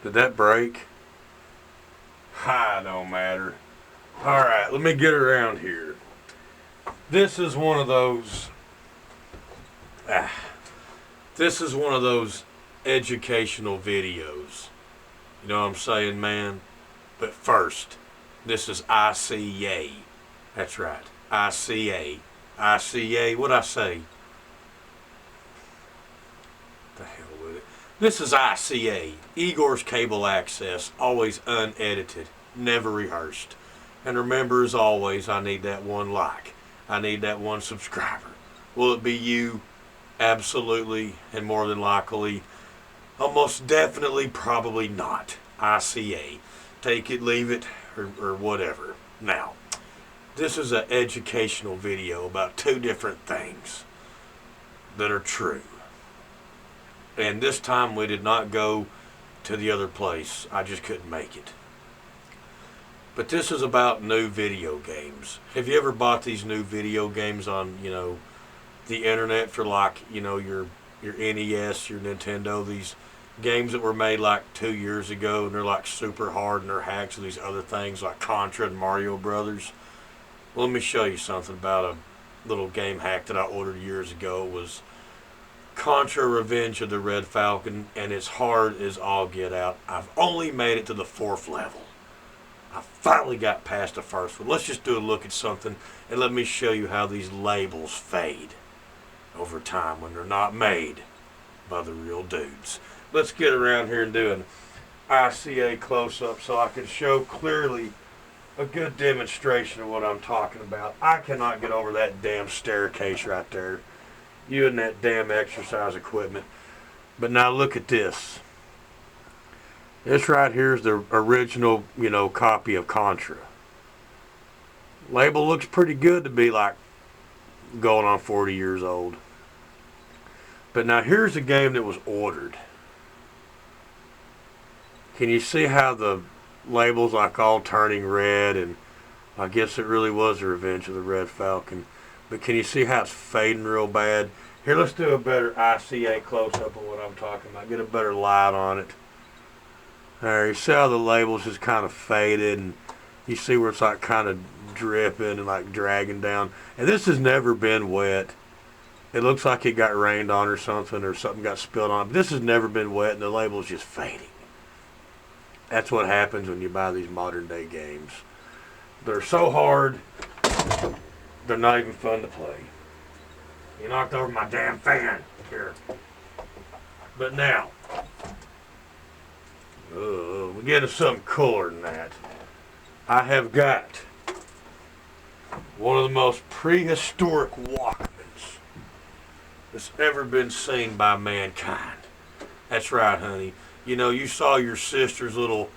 Did that break? Don't matter. Alright, let me get around here. This is one of those... this is one of those educational videos. You know what I'm saying, man? But first, this is ICA. That's right, ICA. ICA, what'd I say? The hell with it. This is ICA, Igor's Cable Access, always unedited, never rehearsed. And remember, as always, I need that one like. I need that one subscriber. Will it be you? Absolutely, and more than likely, almost definitely, probably not. ICA. Take it, leave it, or whatever. Now, this is an educational video about two different things that are true. And this time we did not go to the other place. I just couldn't make it. But this is about new video games. Have you ever bought these new video games on, the internet for your NES, your Nintendo, these games that were made like 2 years ago and they're like super hard and they're hacks and these other things like Contra and Mario Brothers? Well, let me show you something about a little game hack that I ordered years ago. It was Contra Revenge of the Red Falcon, and it's hard as all get out. I've only made it to the 4th level. I finally got past the first one. Let's just do a look at something and let me show you how these labels fade over time when they're not made by the real dudes. Let's get around here and do an ICA close-up so I can show clearly a good demonstration of what I'm talking about. I cannot get over that damn staircase right there. You and that damn exercise equipment. But now look at this. This right here is the original, copy of Contra. Label looks pretty good to be like going on 40 years old. But now here's a game that was ordered. Can you see how the label's like all turning red, and I guess it really was the Revenge of the Red Falcon. But can you see how it's fading real bad? Here, let's do a better ICA close-up of what I'm talking about. Get a better light on it. There, you see how the label's just kind of faded, and you see where it's like kind of dripping and like dragging down. And this has never been wet. It looks like it got rained on or something got spilled on it. But this has never been wet, and the label's just fading. That's what happens when you buy these modern day games. They're so hard, they're not even fun to play. You knocked over my damn fan here. But now, we get into something cooler than that. I have got one of the most prehistoric Walkmans that's ever been seen by mankind. That's right, honey. You saw your sister's little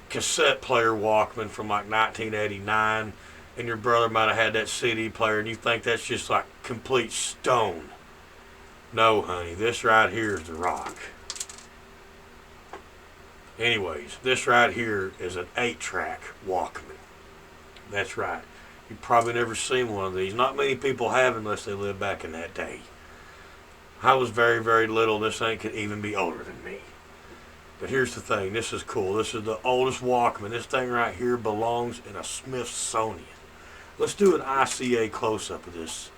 cassette player Walkman from like 1989, and your brother might have had that CD player, and you think that's just like complete stone. No, honey, this right here is the rock. Anyways, this right here is an 8-track Walkman. That's right. You've probably never seen one of these. Not many people have unless they lived back in that day. I was very, very little. This thing could even be older than me. But here's the thing. This is cool. This is the oldest Walkman. This thing right here belongs in a Smithsonian. Let's do an ICA close-up of this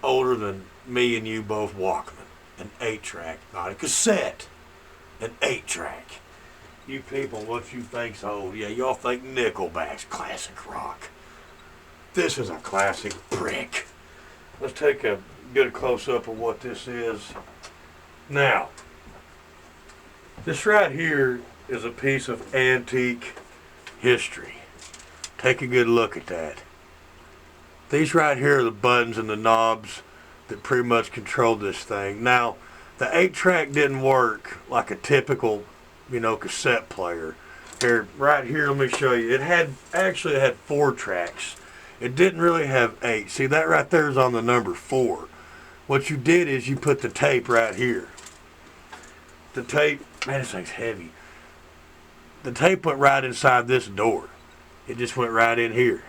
older than me and you both Walkman. An 8-track, not a cassette. An 8-track. You people, what you think's old? Yeah, y'all think Nickelback's classic rock. This is a classic brick. Let's take a good close-up of what this is. Now, this right here is a piece of antique history. Take a good look at that. These right here are the buttons and the knobs that pretty much control this thing. Now, the 8-track didn't work like a typical, cassette player. Here, right here, let me show you. It had 4 tracks. It didn't really have 8. See, that right there is on the number 4. What you did is you put the tape right here. The tape, man, this thing's heavy. The tape went right inside this door. It just went right in here.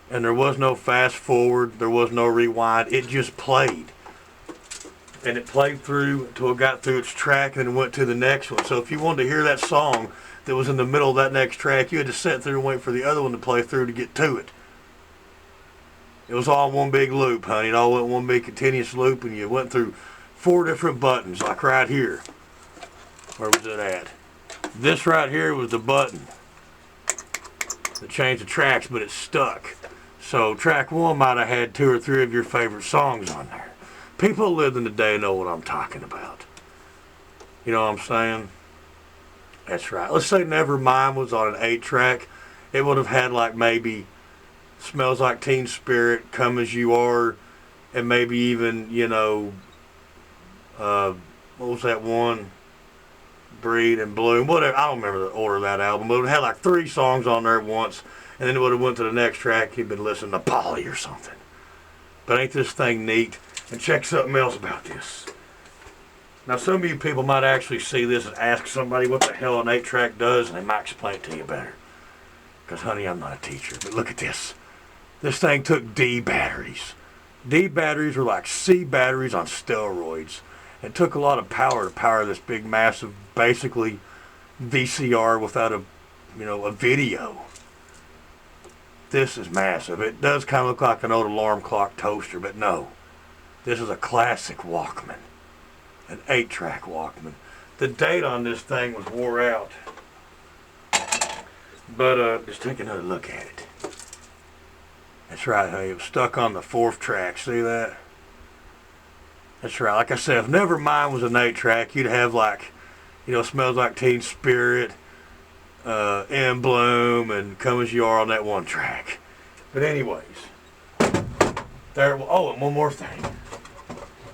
And there was no fast forward. There was no rewind. It just played. and it played through until it got through its track and then went to the next one. So if you wanted to hear that song that was in the middle of that next track, you had to sit through and wait for the other one to play through to get to it. It was all one big loop, honey. It all went one big continuous loop, and you went through 4 different buttons, like right here. Where was it at? This right here was the button that changed the tracks, but it stuck. So track 1 might have had 2 or 3 of your favorite songs on there. People who live in the day know what I'm talking about. You know what I'm saying? That's right. Let's say Nevermind was on an 8-track. It would have had like maybe Smells Like Teen Spirit, Come As You Are, and maybe even, you know, what was that one? Breed and Bloom, whatever. I don't remember the order of that album, but it had like 3 songs on there at once, and then it would have went to the next track. He'd been listening to Polly or something. But ain't this thing neat? And check something else about this. Now, some of you people might actually see this and ask somebody what the hell an 8-track does, and they might explain it to you better. Because, honey, I'm not a teacher. But look at this. This thing took D batteries. D batteries were like C batteries on steroids. It took a lot of power to power this big, massive, basically VCR without a video. This is massive. It does kind of look like an old alarm clock toaster, but no. This is a classic Walkman. An 8-track Walkman. The date on this thing was wore out. But just take another look at it. That's right, honey. It was stuck on the 4th track. See that? That's right. Like I said, if Nevermind was an 8-track, you'd have like, Smells Like Teen Spirit, In Bloom, and Come As You Are on that 1 track. But anyways, there. Oh, and one more thing.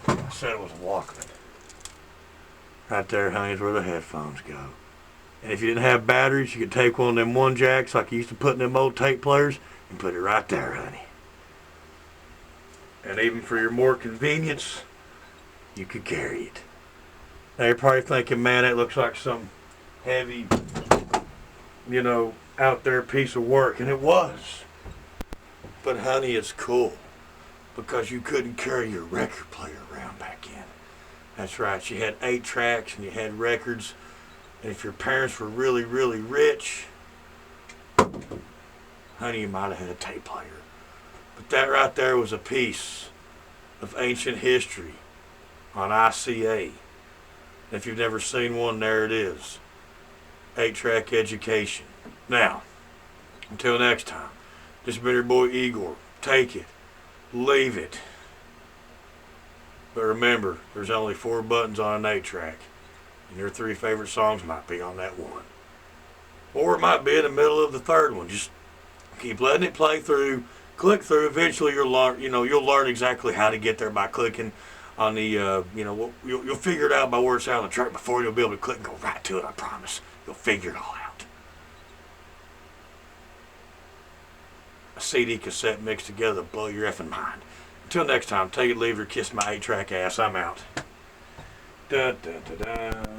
I said it was a Walkman. Right there, honey, is where the headphones go. And if you didn't have batteries, you could take one of them 1 jacks like you used to put in them old tape players and put it right there, honey. And even for your more convenience, you could carry it. Now you're probably thinking, man, that looks like some heavy, out there piece of work. And it was. But honey, it's cool. Because you couldn't carry your record player around back in. That's right. You had 8 tracks and you had records. And if your parents were really, really rich, honey, you might have had a tape player. But that right there was a piece of ancient history on ICA. And if you've never seen one, there it is. 8-track education. Now, until next time, this has been your boy Igor. Take it. Leave it. But remember, there's only 4 buttons on an 8-track. And your 3 favorite songs might be on that one. Or it might be in the middle of the 3rd one. Just keep letting it play through. Click through. Eventually you'll learn exactly how to get there by clicking on the, you'll figure it out by where it's out on the track before you'll be able to click and go right to it, I promise. You'll figure it all out. A CD cassette mixed together blow your effing mind. Until next time, take it, leave it, or kiss my 8-track ass. I'm out. Da, da, da, da.